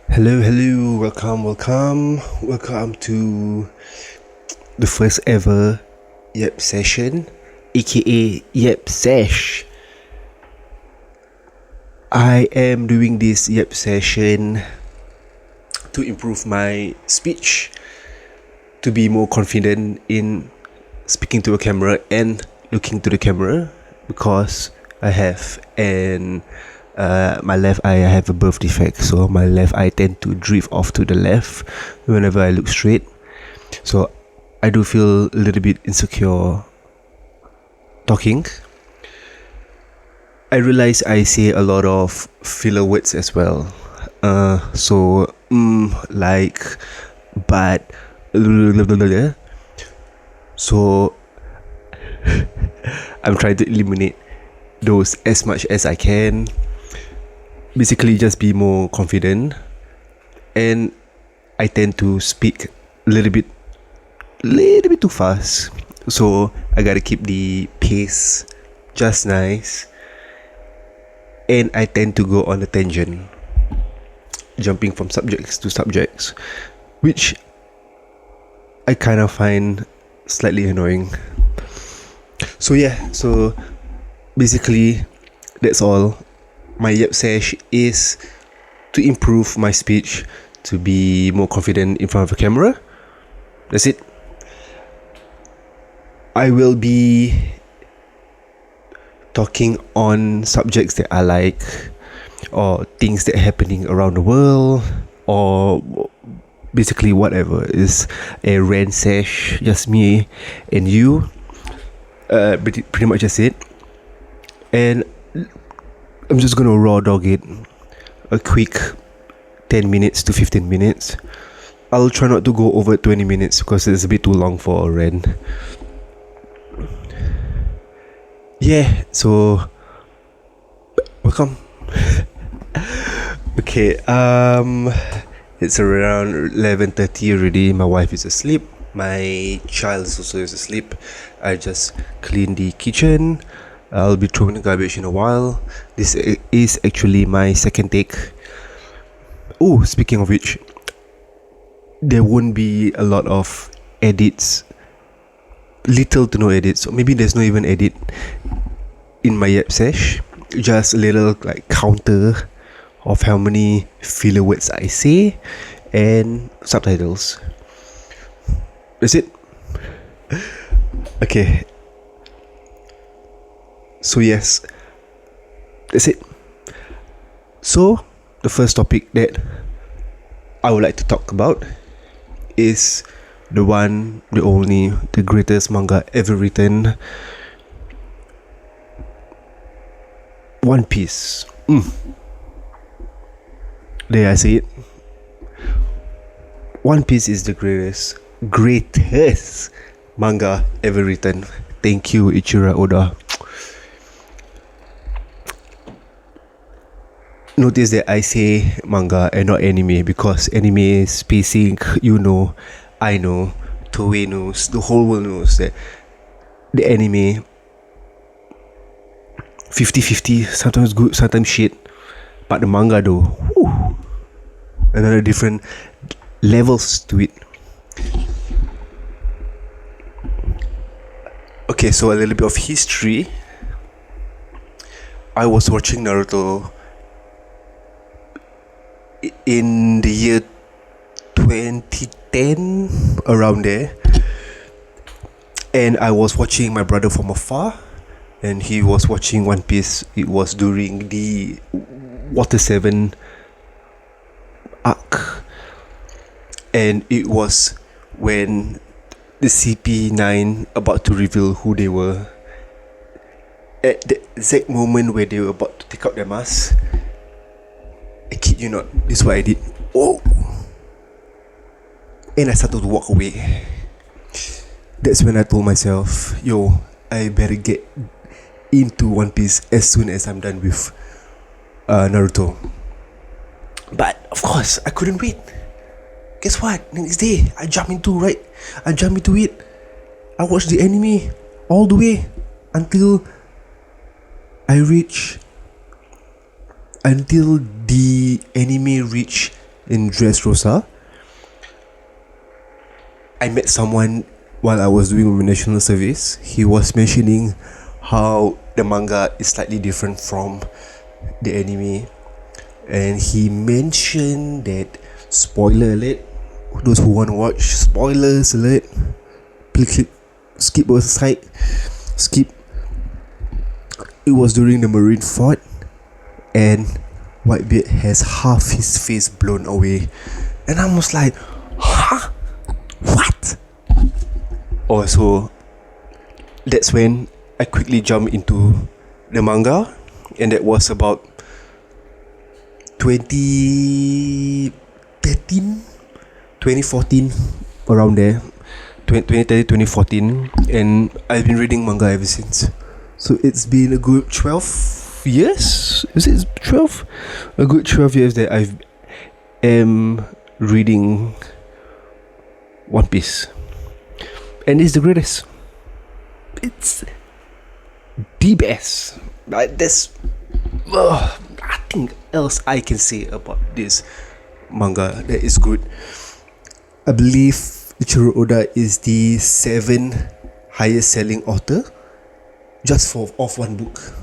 Hello, hello, welcome to the first ever Yap Session, aka Yap Sesh. I am doing this Yap Session to improve my speech, to be more confident in speaking to a camera and looking to the camera, because I have my left eye, I have a birth defect, so my left eye tend to drift off to the left whenever I look straight. So I do feel a little bit insecure talking. I realize I say a lot of filler words as well. Like, but, so I'm trying to eliminate those as much as I can. Basically, just be more confident, and I tend to speak a little bit too fast. So I gotta keep the pace just nice, and I tend to go on a tangent, jumping from subjects to subjects, which I kind of find slightly annoying. So basically, that's all. My Yap Sesh is to improve my speech, to be more confident in front of a camera. That's it. I will be talking on subjects that I like, or things that are happening around the world, or basically whatever. Is a rant sesh, just me and you. Pretty much just it. And I'm just gonna raw dog it a quick 10 minutes to 15 minutes. I'll try not to go over 20 minutes because it's a bit too long for a rant. Yeah, so welcome. Okay, it's around 11:30 already. My wife is asleep. My child also is asleep. I just cleaned the kitchen. I'll be throwing the garbage in a while. This is actually my second take. Oh, speaking of which, there won't be a lot of edits. Little to no edits. So maybe there's no even edit in my Yap Sesh. Just a little like counter of how many filler words I say and subtitles. That's it. Okay. So yes, that's it. So the first topic that I would like to talk about is the one, the only, the greatest manga ever written, One Piece. There I say it. One Piece is the greatest manga ever written. Thank you, Ichiro Oda. Notice that I say manga and not anime, because anime is spacing, I know, Toei knows, the whole world knows that the anime 50-50, sometimes good, sometimes shit. But the manga though, another different levels to it. Okay, so a little bit of history. I was watching Naruto in the year 2010, around there, and I was watching my brother from afar, and he was watching One Piece. It was during the Water 7 arc, and it was when the CP9 about to reveal who they were. At the exact moment where they were about to take out their mask, I kid you not, this is what I did. Oh! And I started to walk away. That's when I told myself, yo, I better get into One Piece as soon as I'm done with Naruto. But of course, I couldn't wait. Guess what? Next day, I jumped into it. I watched the anime all the way until the anime reached in Dressrosa. I met someone while I was doing my national service. He was mentioning how the manga is slightly different from the anime, and he mentioned that, spoiler alert, those who want to watch, spoilers alert, please skip aside, skip. It was during the Marine Fort, and Whitebeard has half his face blown away, and I was like, huh? What? So that's when I quickly jumped into the manga, and that was about 2013, 2014, around there, 2013, 2014, and I've been reading manga ever since. So it's been a good 12 years. Is it 12? A good 12 years that I am reading One Piece, and it's the greatest. It's the best. There's nothing else I can say about this manga that is good. I believe Ichiro Oda is the 7th highest selling author just of one book.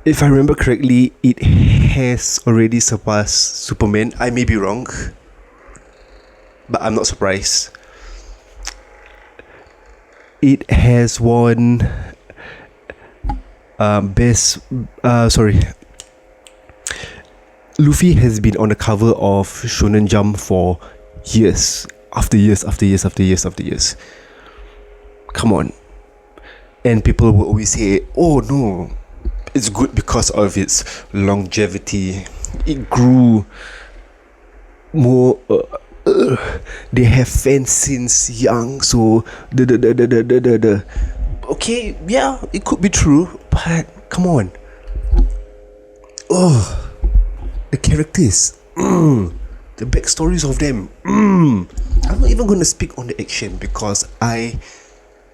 If I remember correctly, it has already surpassed Superman. I may be wrong, but I'm not surprised. It has won Luffy has been on the cover of Shonen Jump for years, after years, after years, after years, after years. Come on. And people will always say, oh no, it's good because of its longevity. It grew more. They have fans since young, so the. Okay, yeah, it could be true, but come on. The characters, the backstories of them. I'm not even gonna speak on the action because I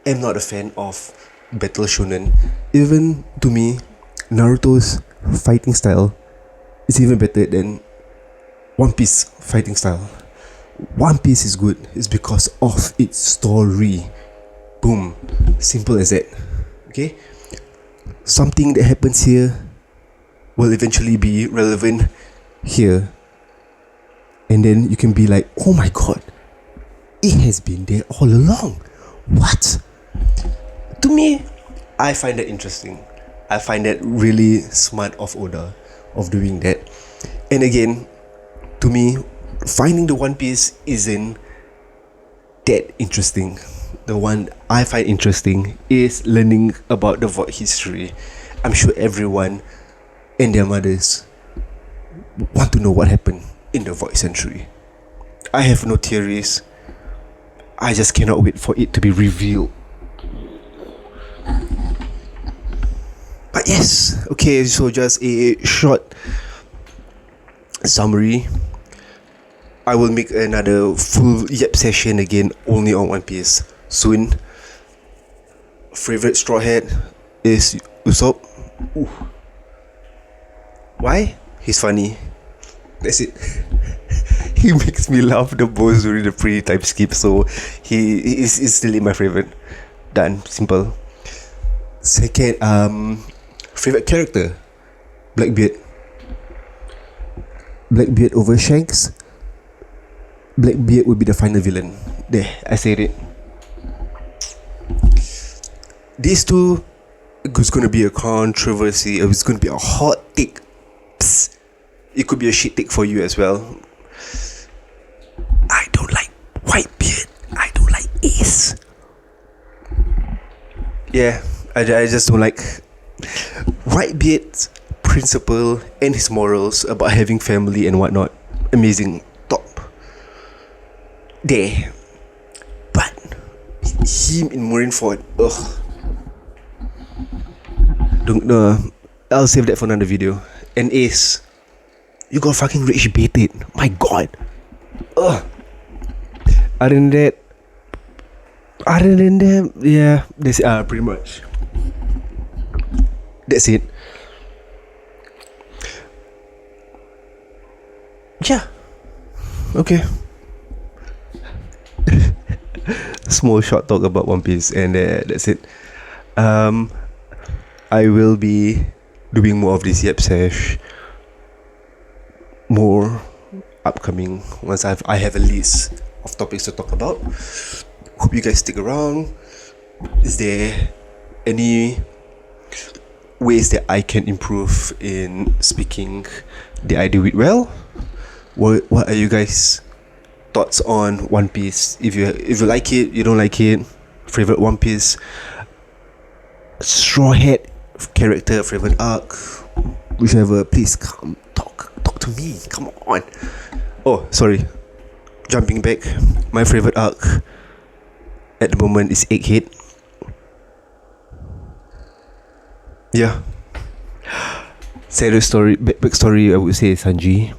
am not a fan of battle shonen. Even to me, Naruto's fighting style is even better than One Piece fighting style. One Piece is good. It's because of its story. Boom. Simple as that. Okay? Something that happens here will eventually be relevant here. And then you can be like, oh my god, it has been there all along. What? To me, I find that interesting. I find that really smart of Oda of doing that. And again, to me, finding the One Piece isn't that interesting. The one I find interesting is learning about the Void history. I'm sure everyone and their mothers want to know what happened in the Void Century. I have no theories. I just cannot wait for it to be revealed. But yes, okay, so just a short summary. I will make another full Yap session again, only on One Piece soon. Favorite Straw Hat is Usopp. Ooh. Why? He's funny. That's it. He makes me laugh the most during the pre-time skip, so he is still my favorite. Done. Simple. Second, favorite character, Blackbeard. Blackbeard over Shanks. Blackbeard would be the final villain. There, I said it. These two, it's going to be a controversy. It's going to be a hot take. Psst. It could be a shit take for you as well. I don't like Whitebeard. I don't like Ace. Yeah, I just don't like Whitebeard's principle and his morals about having family and whatnot. Amazing. Top. There. But him in Marineford, ugh. Don't know. I'll save that for another video. And Ace, you got fucking rage baited. My god. Ugh. Other than that, yeah, that's pretty much. That's it. Yeah. Okay. Small short talk about One Piece, and that's it. I will be doing more of this Yap Sesh, more upcoming once I have a list of topics to talk about. Hope you guys stick around. Is there any ways that I can improve in speaking? Did I do it well? What are you guys thoughts on One Piece? If you like it, you don't like it, favorite One Piece Straw Hat character, favorite arc, whichever. Please come talk to me. Come on. Oh, sorry. Jumping back, my favorite arc at the moment is Egghead. Yeah. Sad story, back story. I would say Sanji.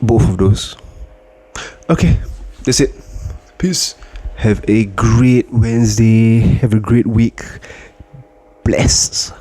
Both of those. Okay, that's it. Peace. Have a great Wednesday. Have a great week. Bless.